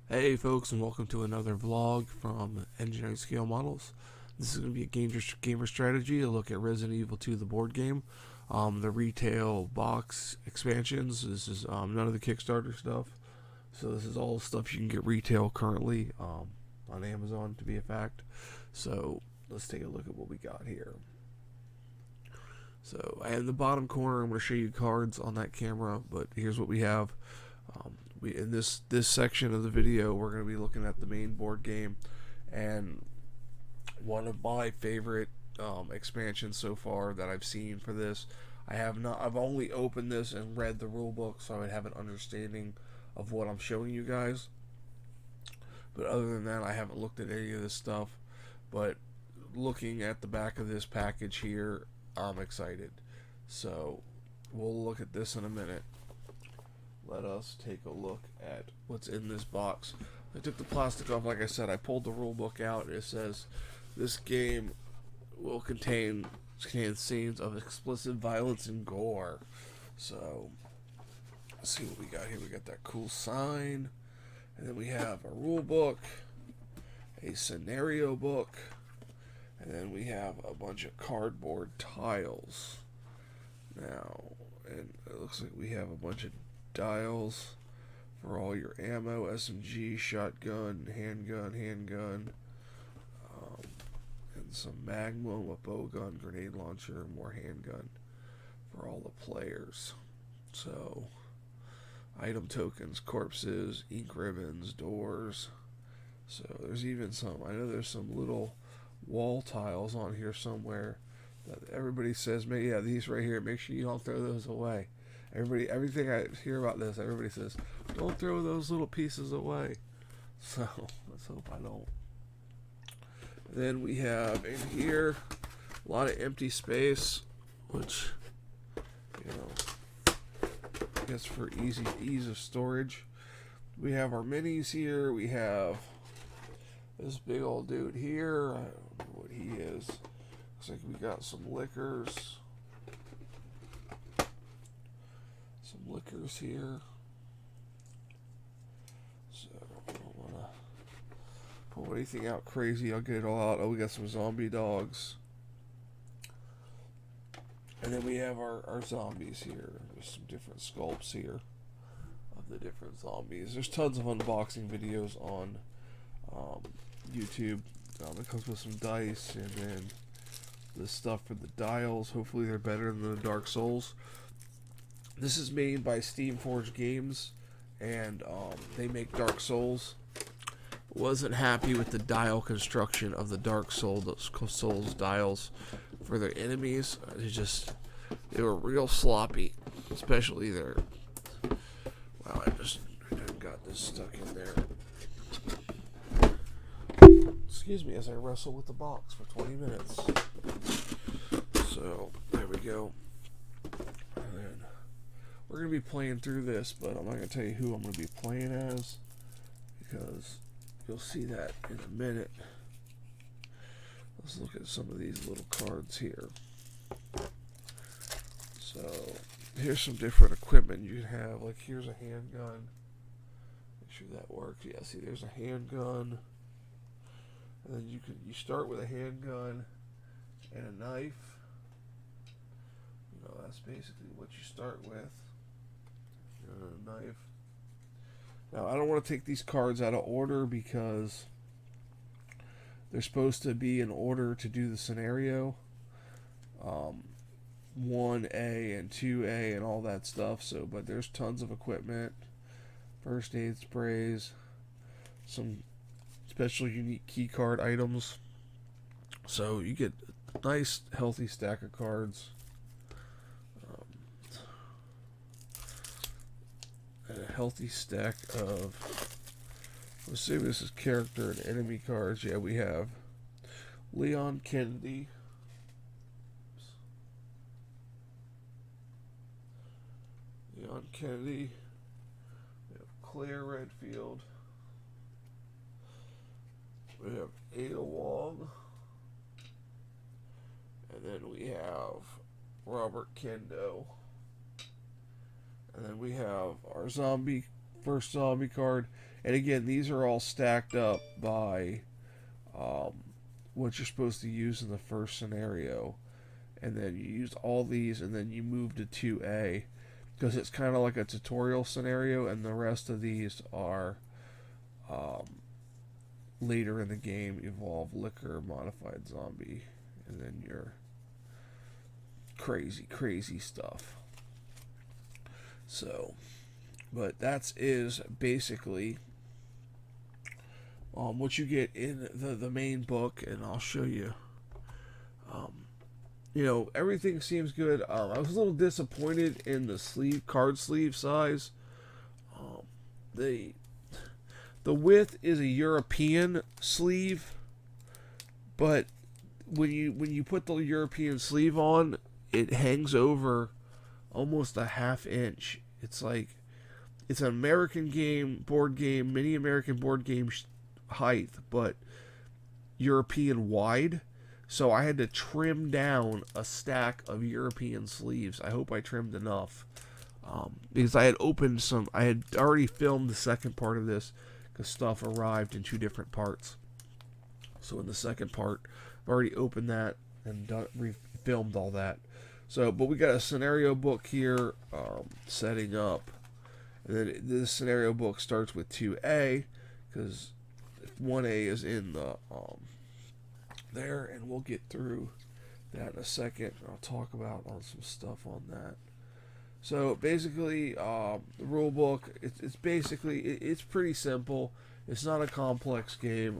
Hey folks, and welcome to another vlog from Engineering Scale Models. This is going to be a gamer strategy, a look at Resident Evil 2, the board game. The retail box expansions. This is none of the Kickstarter stuff. So this is all stuff you can get retail currently on Amazon, to be a fact. So let's take a look at what we got here. So in the bottom corner, I'm going to show you cards on that camera, but here's what we have. In this section of the video, we're going to be looking at the main board game, and one of my favorite expansions so far that I've seen for this. I've only opened this and read the rule book, so I would have an understanding of what I'm showing you guys. But other than that, I haven't looked at any of this stuff. But looking at the back of this package here, I'm excited. So we'll look at this in a minute. Let us take a look at what's in this box. I took the plastic off, like I said. I pulled the rule book out. It says this game will contain scenes of explicit violence and gore. So let's see what we got here. We got that cool sign, and then we have a rule book, a scenario book, and then we have a bunch of cardboard tiles. Now, and it looks like we have a bunch of dials for all your ammo, SMG, shotgun, handgun, and some Magnum, a bowgun, grenade launcher, more handgun for all the players. So, item tokens, corpses, ink ribbons, doors. So there's even I know there's some little wall tiles on here somewhere that everybody says, yeah, these right here, make sure you don't throw those away. Everything I hear about this, everybody says, don't throw those little pieces away. So let's hope I don't. Then we have in here a lot of empty space, which, I guess for ease of storage. We have our minis here. We have this big old dude here. I don't know what he is. Looks like we got some liquors. Here. So I don't want to pull anything out crazy. I'll get it all out. Oh, we got some zombie dogs. And then we have our zombies here. There's some different sculpts here of the different zombies. There's tons of unboxing videos on YouTube. It comes with some dice and then the stuff for the dials. Hopefully they're better than the Dark Souls. This is made by Steamforged Games, and they make Dark Souls. Wasn't happy with the dial construction of the Dark Souls dials for their enemies. They were real sloppy, especially their. Wow, I got this stuck in there. Excuse me as I wrestle with the box for 20 minutes. So there we go. And then we're going to be playing through this, but I'm not going to tell you who I'm going to be playing as, because you'll see that in a minute. Let's look at some of these little cards here. So, here's some different equipment you can have. Like, here's a handgun. Make sure that works. Yeah, see, there's a handgun. And then you start with a handgun and a knife. That's basically what you start with. A knife. Now, I don't want to take these cards out of order because they're supposed to be in order to do the scenario. 1A and 2A and all that stuff. But there's tons of equipment. First aid sprays. Some special unique key card items. So you get a nice healthy stack of cards. A healthy stack of, let's see if this is character and enemy cards. Yeah, we have Leon Kennedy. We have Claire Redfield. We have Ada Wong. And then we have Robert Kendo. And then we have our zombie first zombie card. And again, these are all stacked up by what you're supposed to use in the first scenario. And then you use all these, and then you move to 2A. Because it's kind of like a tutorial scenario, and the rest of these are later in the game evolve liquor, modified zombie, and then your crazy stuff. So, but that is basically what you get in the main book, and I'll show you. Everything seems good. I was a little disappointed in the card sleeve size. The width is a European sleeve, but when you put the European sleeve on, it hangs over almost a ½ inch. It's like it's an American board game, mini American board game height, but European wide. So I had to trim down a stack of European sleeves. I hope I trimmed enough. Because I had already filmed the second part of this, because stuff arrived in 2 different parts. So in the second part, I've already opened that and filmed all that. So, but we got a scenario book here setting up. And then this scenario book starts with 2A, because 1A is in the there, and we'll get through that in a second. I'll talk about some stuff on that. So basically, the rule book, it's pretty simple. It's not a complex game.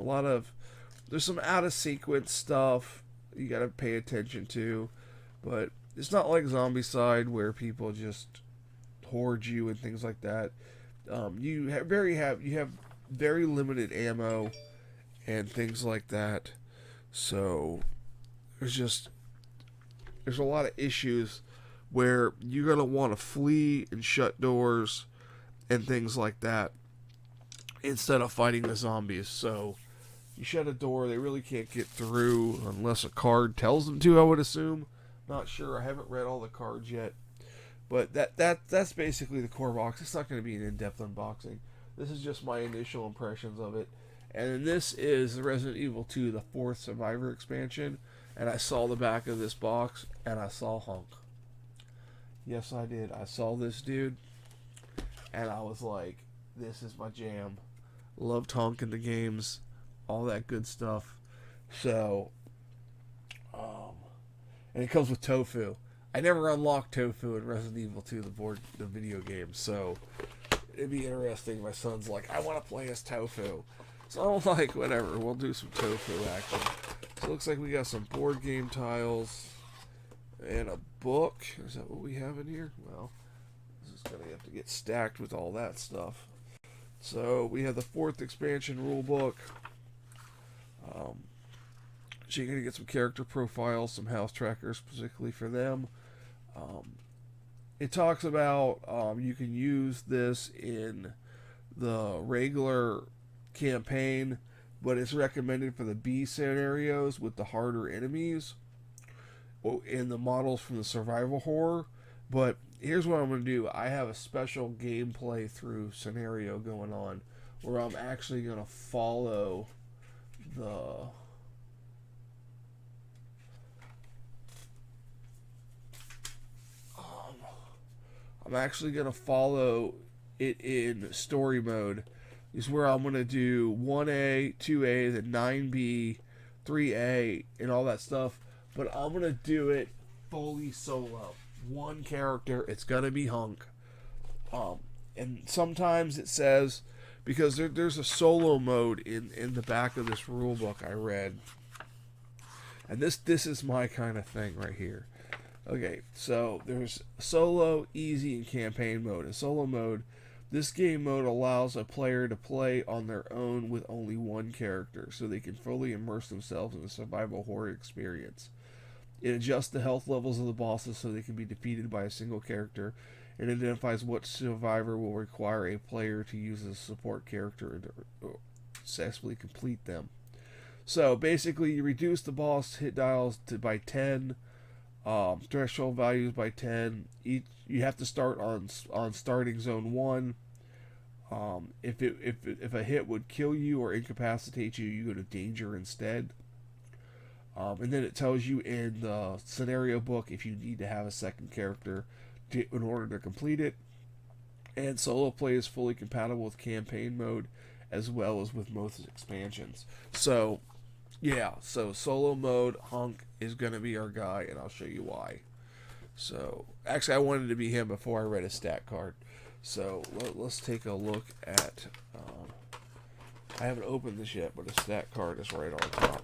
There's some out of sequence stuff you got to pay attention to, but it's not like Zombicide where people just hoard you and things like that. You have very limited ammo and things like that. So there's a lot of issues where you're going to want to flee and shut doors and things like that instead of fighting the zombies. So you shut a door, they really can't get through unless a card tells them to, I would assume. Not sure, I haven't read all the cards yet. But that's basically the core box. It's not going to be an in-depth unboxing. This is just my initial impressions of it. And then this is the Resident Evil 2, the 4th Survivor expansion. And I saw the back of this box, and I saw Hunk. Yes, I did. I saw this dude, and I was like, this is my jam. Loved Hunk in the games, all that good stuff. So, and it comes with Tofu. I never unlocked Tofu in Resident Evil 2, the video game. So, it'd be interesting. My son's like, I want to play as Tofu. So I'm like, whatever, we'll do some Tofu action. So it looks like we got some board game tiles and a book. Is that what we have in here? Well, this is going to have to get stacked with all that stuff. So we have the 4th expansion rule book. So you're going to get some character profiles, some house trackers, particularly for them. It talks about you can use this in the regular campaign, but it's recommended for the B scenarios with the harder enemies in the models from the survival horror. But here's what I'm going to do. I have a special gameplay through scenario going on where I'm actually going to follow it in story mode. Is where I'm going to do 1A, 2A, then 9B, 3A, and all that stuff. But I'm going to do it fully solo. One character. It's going to be Hunk. And sometimes it says, because there's a solo mode in the back of this rule book I read. And this is my kind of thing right here. Okay, so there's solo, easy, and campaign mode. In solo mode, this game mode allows a player to play on their own with only one character, so they can fully immerse themselves in the survival horror experience. It adjusts the health levels of the bosses so they can be defeated by a single character, and identifies what survivor will require a player to use as a support character to successfully complete them. So basically, you reduce the boss hit dials by 10, threshold values by 10. You have to start on starting zone 1. If a hit would kill you or incapacitate you, you go to danger instead. And then it tells you in the scenario book if you need to have a second character in order to complete it. And solo play is fully compatible with campaign mode as well as with most expansions. So, yeah, so solo mode, Hunk is going to be our guy, and I'll show you why. So, actually, I wanted to be him before I read his stat card. So, let's take a look at... I haven't opened this yet, but his stat card is right on top.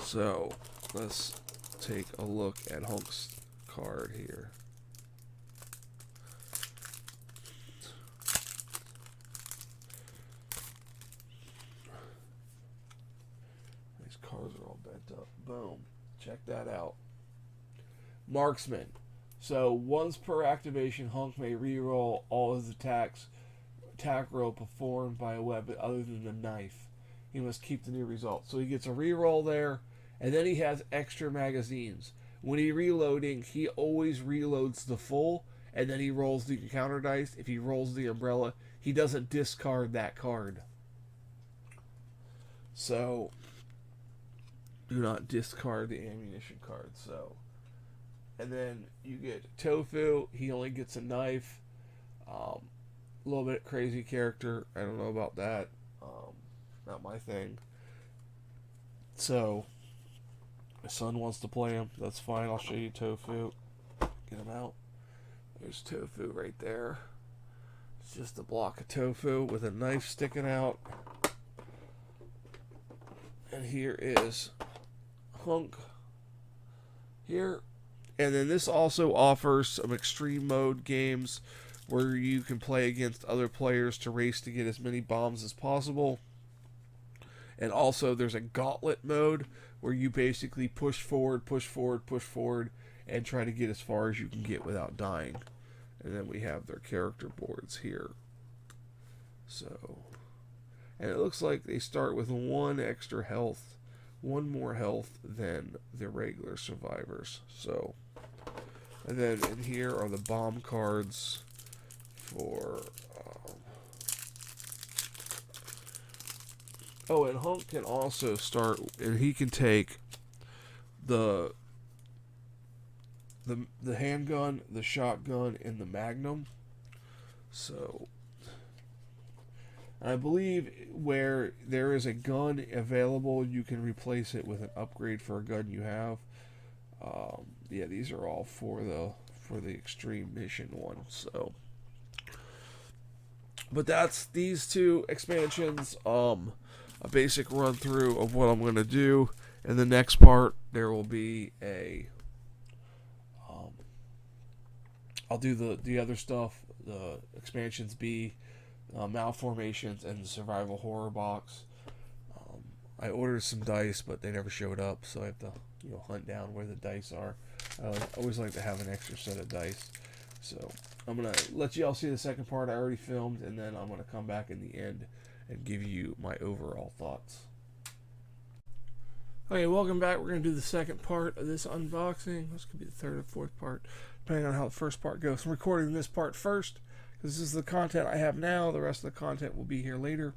So, let's take a look at Hunk's card here. These cards are all bent up. Boom. Check that out. Marksman. So, once per activation, Hunk may reroll all his attack roll performed by a weapon other than the knife. He must keep the new result. So he gets a reroll there, and then he has extra magazines. When he's reloading, he always reloads the full, and then he rolls the counter dice. If he rolls the umbrella, he doesn't discard that card. So, do not discard the ammunition card. So, and then you get Tofu. He only gets a knife. A little bit crazy character. I don't know about that. Not my thing. So, my son wants to play him. That's fine. I'll show you Tofu. Get him out. There's Tofu right there. It's just a block of tofu with a knife sticking out. And here is Hunk. Here. And then this also offers some extreme mode games where you can play against other players to race to get as many bombs as possible. And also there's a gauntlet mode where you basically push forward, and try to get as far as you can get without dying. And then we have their character boards here. So, and it looks like they start with one extra health, one more health than the regular survivors. So, and then in here are the bomb cards for... oh, and Hunk can also start, and he can take the handgun, the shotgun, and the magnum. So, I believe where there is a gun available, you can replace it with an upgrade for a gun you have. Yeah, these are all for the extreme mission one. So, but that's these two expansions. A basic run through of what I'm going to do. In the next part, there will be a I'll do the other stuff, the expansions B, malformations, and the survival horror box. I ordered some dice, but they never showed up, so I have to hunt down where the dice are. I always like to have an extra set of dice. So I'm gonna let you all see the second part I already filmed, and then I'm gonna come back in the end and give you my overall thoughts. Okay, welcome back. We're going to do the second part of this unboxing. This could be the third or fourth part, depending on how the first part goes. I'm recording this part first, because this is the content I have now. The rest of the content will be here later.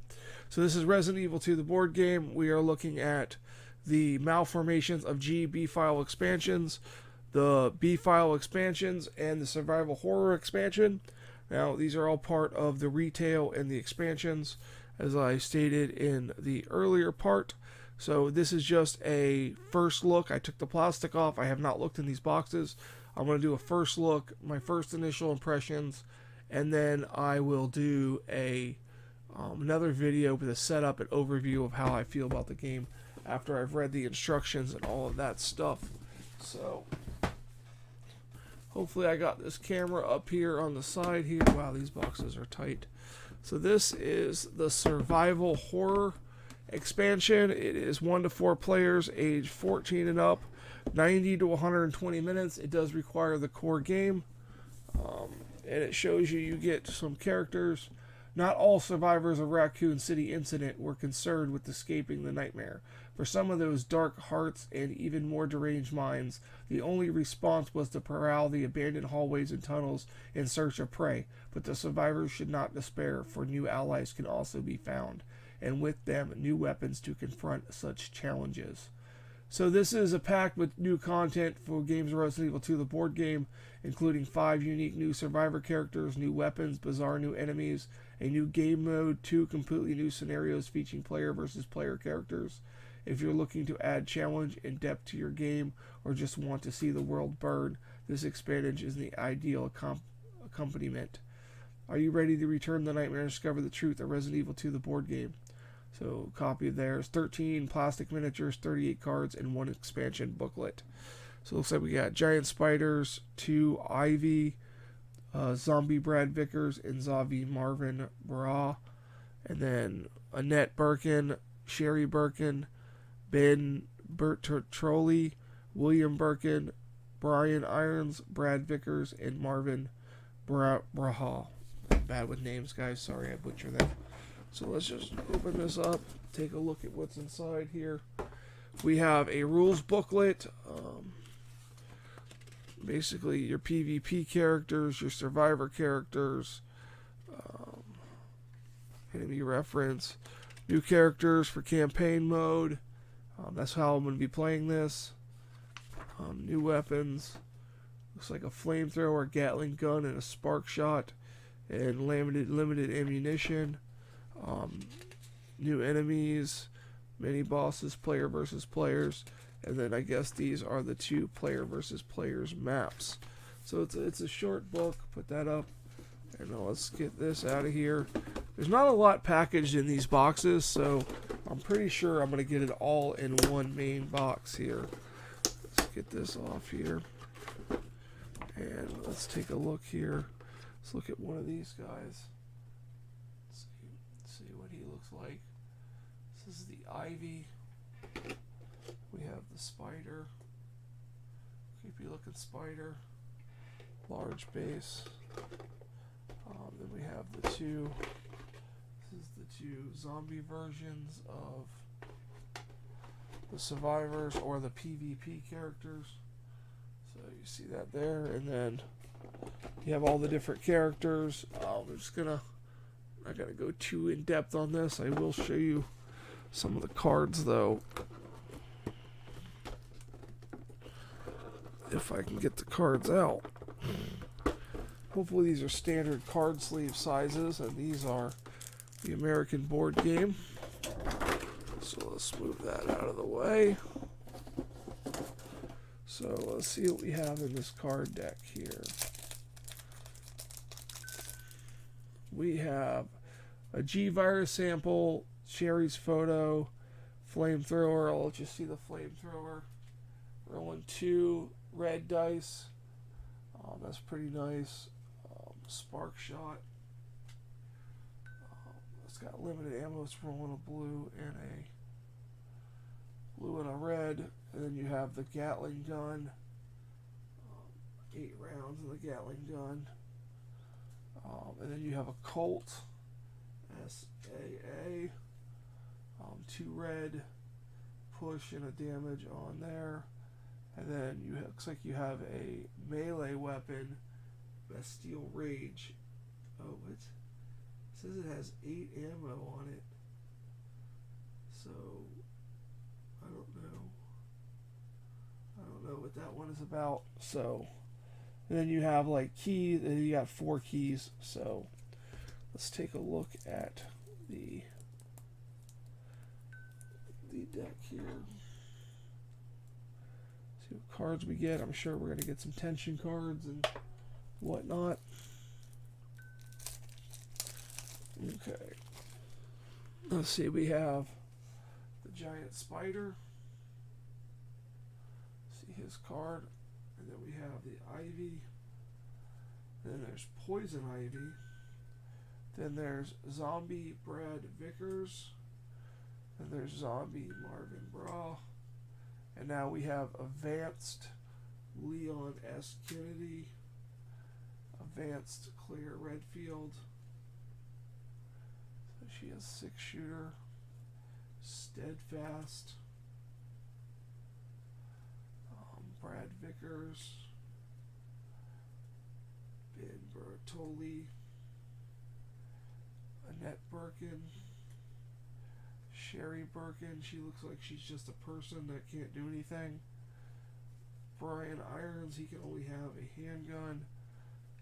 So this is Resident Evil 2, the board game. We are looking at the malformations of G B-file expansions, the B-file expansions, and the survival horror expansion. Now, these are all part of the retail and the expansions, as I stated in the earlier part. So this is just a first look. I took the plastic off. I have not looked in these boxes. I'm going to do a first look, my first initial impressions, and then I will do another video with a setup and overview of how I feel about the game after I've read the instructions and all of that stuff. So hopefully I got this camera up here on the side here. Wow, these boxes are tight. So this is the survival horror expansion. It is 1 to 4 players, age 14 and up, 90 to 120 minutes. It does require the core game, and it shows you get some characters. Not all survivors of Raccoon City incident were concerned with escaping the nightmare. For some of those dark hearts and even more deranged minds, the only response was to prowl the abandoned hallways and tunnels in search of prey. But the survivors should not despair, for new allies can also be found, and with them new weapons to confront such challenges. So this is a pack with new content for Games of Resident Evil 2, the board game, including 5 unique new survivor characters, new weapons, bizarre new enemies, a new game mode, 2 completely new scenarios featuring player versus player characters. If you're looking to add challenge and depth to your game, or just want to see the world burn, this expansion is the ideal accompaniment. Are you ready to return the nightmare and discover the truth of Resident Evil 2, the board game? So, copy of theirs, 13 plastic miniatures, 38 cards, and 1 expansion booklet. So, it looks like we got Giant Spiders, 2 Ivy, Zombie Brad Vickers, and Zombie Marvin Bra. And then Annette Birkin, Sherry Birkin, Ben Bertrolli, William Birkin, Brian Irons, Brad Vickers, and Marvin Braha. Bad with names, guys. Sorry I butchered them. So let's just open this up, take a look at what's inside here. We have a rules booklet, basically your PvP characters, your survivor characters, enemy reference, new characters for campaign mode. That's how I'm going to be playing this. New weapons. Looks like a flamethrower, Gatling gun, and a spark shot, and limited ammunition. New enemies, mini bosses, player versus players, and then I guess these are the 2 player versus players maps. So it's a short book. Put that up, and now let's get this out of here. There's not a lot packaged in these boxes, so I'm pretty sure I'm going to get it all in one main box here. Let's get this off here, and let's take a look here. Let's look at one of these guys. See what he looks like. This is the Ivy. We have the spider. Creepy looking spider. Large base. Then we have the 2. This is the 2 zombie versions of the survivors or the PvP characters. So you see that there, and then you have all the different characters. I'm just gonna. I gotta go too in depth on this. I will show you some of the cards though, if I can get the cards out. Hopefully these are standard card sleeve sizes, and these are the American board game. So let's move that out of the way. So let's see what we have in this card deck here. We have a G-Virus sample, Sherry's photo, flamethrower. I'll let you see the flamethrower. Rolling 2 red dice. That's pretty nice. Spark shot. It's got limited ammo. It's rolling a blue and a red. And then you have the Gatling gun. 8 rounds of the Gatling gun. And then you have a Colt, SAA, 2 red, push and a damage on there. And then looks like you have a melee weapon, Bastille Rage. Oh, it says it has 8 ammo on it. So, I don't know what that one is about. So, and then you have like keys, and you got 4 keys. So let's take a look at the deck here. See what cards we get. I'm sure we're going to get some tension cards and whatnot. Okay. Let's see, we have the Giant Spider. See his card. And then we have the Ivy. Then there's Poison Ivy. Then there's Zombie Brad Vickers. Then there's Zombie Marvin Bra. And now we have Advanced Leon S. Kennedy. Advanced Claire Redfield. she has 6-shooter. Steadfast. Brad Vickers. Ben Bertoli. Annette Birkin. Sherry Birkin. She looks like she's just a person that can't do anything. Brian Irons. He can only have a handgun.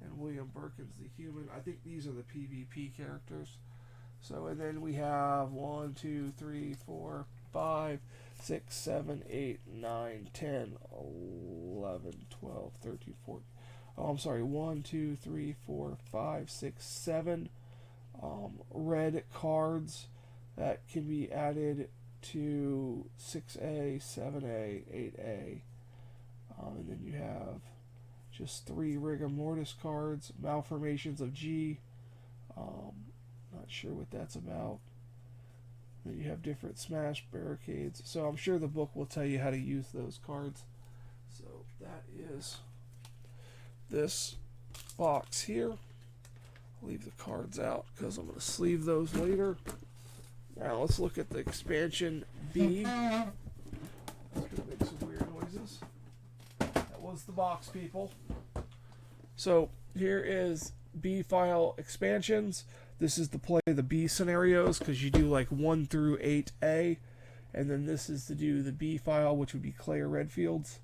And William Birkin's the human. I think these are the PvP characters. So, and then we have 1, 2, 3, 4, 5, 6, 7, 8, 9, 10, 11, 12, 13, 14. Oh, I'm sorry. 1, 2, 3, 4, 5, 6, 7 red cards that can be added to 6A, 7A, 8A. And then you have just 3 rigor mortis cards, malformations of G. Not sure what that's about. Then you have different smash barricades. So I'm sure the book will tell you how to use those cards. So that is this box here. I'll leave the cards out because I'm going to sleeve those later. Now let's look at the expansion B. It's going to make some weird noises. That was the box, people. So here is B file expansions. This is to play the B scenarios because you do like 1 through 8A. And then this is to do the B file, which would be Claire Redfield's.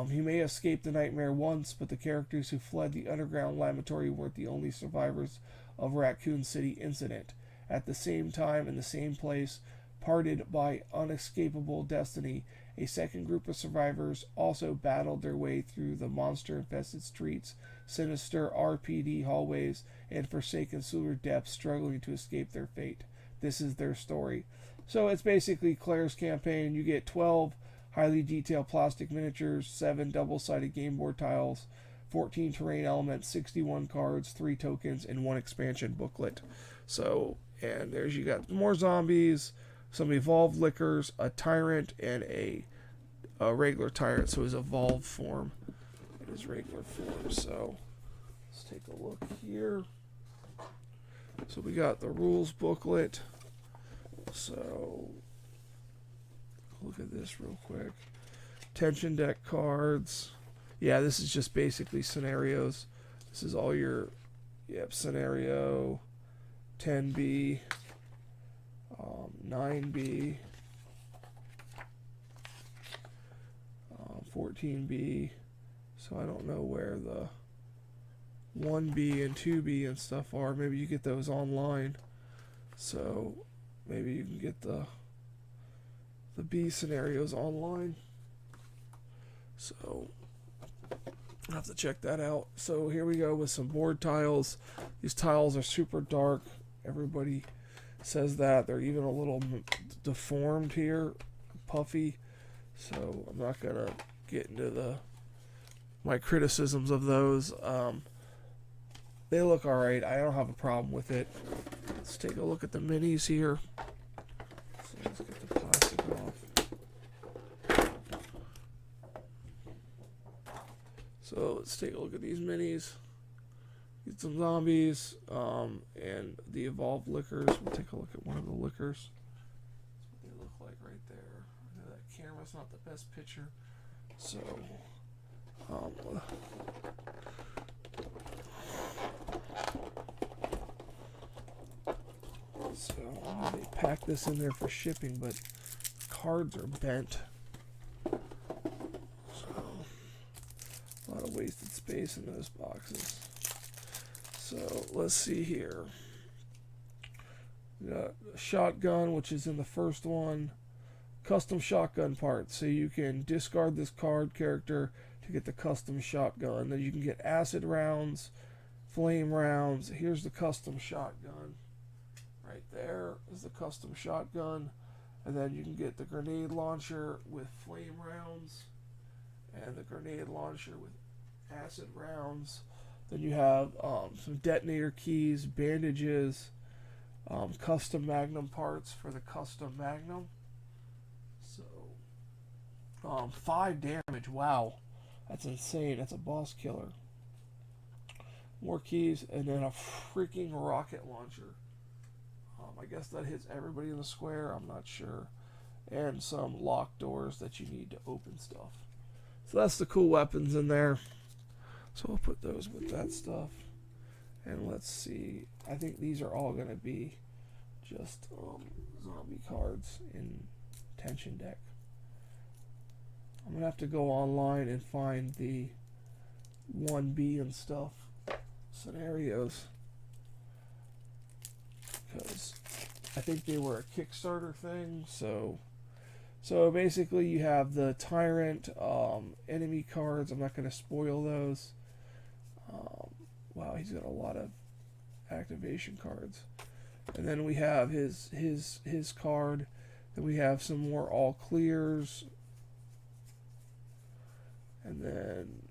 He may have escaped the nightmare once, but the characters who fled the underground laboratory weren't the only survivors of Raccoon City incident. At the same time, in the same place, parted by unescapable destiny, a second group of survivors also battled their way through the monster-infested streets, sinister RPD hallways, and forsaken sewer depths, struggling to escape their fate. This is their story. So it's basically Claire's campaign. You get 12 highly detailed plastic miniatures, 7 double-sided game board tiles, 14 terrain elements, 61 cards, 3 tokens, and 1 expansion booklet. So, and there's, you got more zombies, some evolved liquors, a tyrant, and a regular tyrant. So his evolved form and his regular form. So let's take a look here. So we got the rules booklet. So look at this real quick. Tension deck cards. Yeah, this is just basically scenarios. This is all your, scenario 10B, 9B, 14B. So I don't know where the 1B and 2B and stuff are. Maybe you get those online. So maybe you can get the B scenarios online. So I'll have to check that out. So here we go with some board tiles. These tiles are super dark. Everybody says that. They're even a little deformed here, puffy. So I'm not going to get into my criticisms of those. They look alright. I don't have a problem with it. Let's take a look at the minis here. So let's get the plastic off. So let's take a look at these minis. Get some zombies, and the evolved liquors. We'll take a look at one of the liquors. That's what they look like right there. I know that camera's not the best picture. So, they packed this in there for shipping, but cards are bent. A lot of wasted space in those boxes. So let's see here. We got a shotgun, which is in the first one. Custom shotgun parts. So you can discard this card character to get the custom shotgun. Then you can get acid rounds, flame rounds. Here's the custom shotgun. Right there is the custom shotgun. And then you can get the grenade launcher with flame rounds, and the grenade launcher with acid rounds. Then you have some detonator keys, bandages, custom magnum parts for the custom magnum. So 5 damage. Wow, that's insane. That's a boss killer. More keys, and then a freaking rocket launcher. I I guess that hits everybody in the square. I'm not sure. And some locked doors that you need to open stuff. So that's the cool weapons in there. So we'll put those with that stuff. And let's see. I think these are all going to be just zombie cards in tension deck. I'm going to have to go online and find the 1B and stuff scenarios, because I think they were a Kickstarter thing. So basically you have the Tyrant enemy cards. I'm not going to spoil those. Wow, he's got a lot of activation cards. And then we have his card. Then we have some more all clears. And then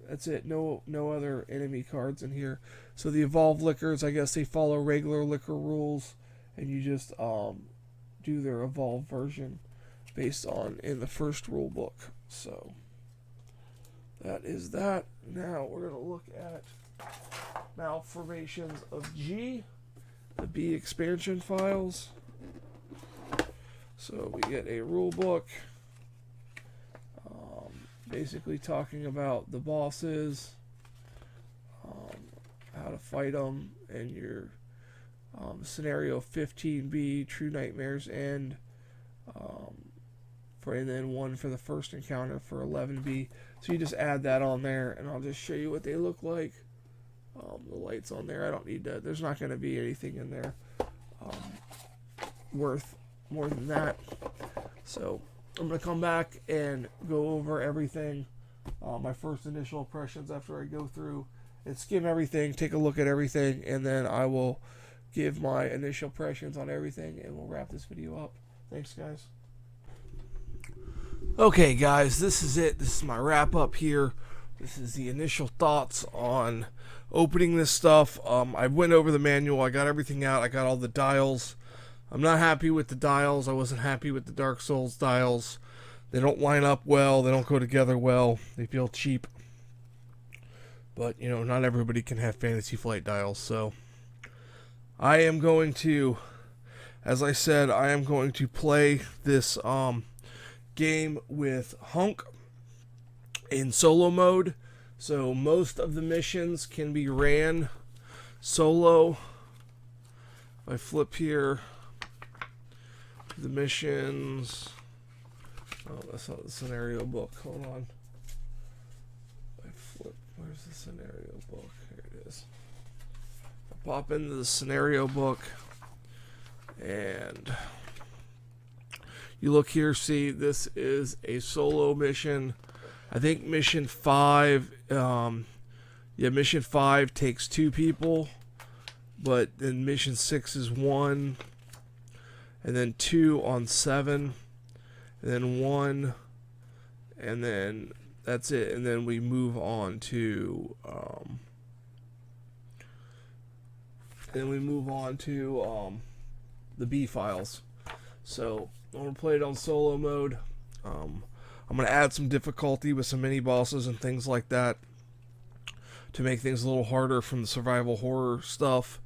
that's it. No other enemy cards in here. So the evolved liquors, I guess they follow regular liquor rules, and you just do their evolved version based on in the first rule book. So that is that. Now we're gonna look at malformations of G, the B expansion files. So we get a rule book, basically talking about the bosses, how to fight them, and your scenario 15B, True Nightmares End, and then one for the first encounter for 11B. So you just add that on there, and I'll just show you what they look like. The lights on there, I don't need that. There's not going to be anything in there worth more than that. So I'm going to come back and go over everything, my first initial impressions after I go through and skim everything, take a look at everything, and then I will give my initial impressions on everything, and we'll wrap this video up. Thanks, guys. Okay, guys, this is it. This is my wrap up here. This is the initial thoughts on opening this stuff. I went over the manual. I got everything out. I got all the dials. I'm not happy with the dials. I wasn't happy with the Dark Souls dials. They don't line up well. They don't go together well. They feel cheap. But, you know, not everybody can have Fantasy Flight dials. So I am going to, as I said, I am going to play this game with Hunk in solo mode. So most of the missions can be ran solo. If I flip here, the missions. Oh, that's not the scenario book. Hold on. I flip. Where's the scenario book? Here it is. I pop into the scenario book, and you look here. See, this is a solo mission. I think mission 5. Mission 5 takes 2 people, but then mission 6 is 1. And then 2 on 7, and then 1, and then that's it. And then we move on to the B files. So I'm gonna play it on solo mode. I'm gonna add some difficulty with some mini bosses and things like that to make things a little harder from the survival horror stuff.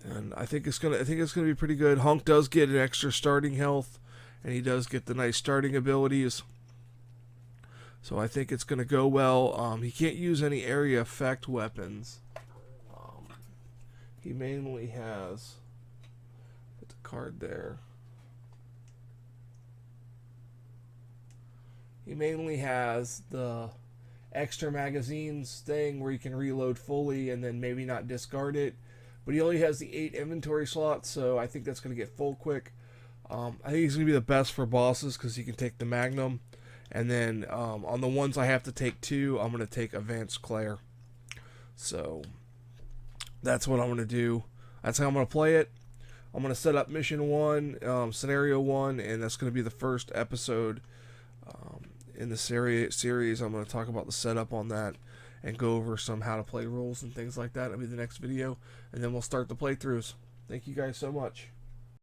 And I think it's gonna be pretty good. Hunk does get an extra starting health, and he does get the nice starting abilities. So I think it's gonna go well. He can't use any area effect weapons. He mainly has, put the card there. He mainly has the extra magazines thing where you can reload fully and then maybe not discard it. But he only has the 8 inventory slots, so I think that's going to get full quick. I think he's going to be the best for bosses because he can take the Magnum. And then on the ones I have to take 2, I'm going to take Advanced Claire. So that's what I'm going to do. That's how I'm going to play it. I'm going to set up Mission 1, Scenario 1, and that's going to be the first episode in the series. I'm going to talk about the setup on that and go over some how to play rules and things like that. That'll be the next video, and then we'll start the playthroughs. Thank you guys so much.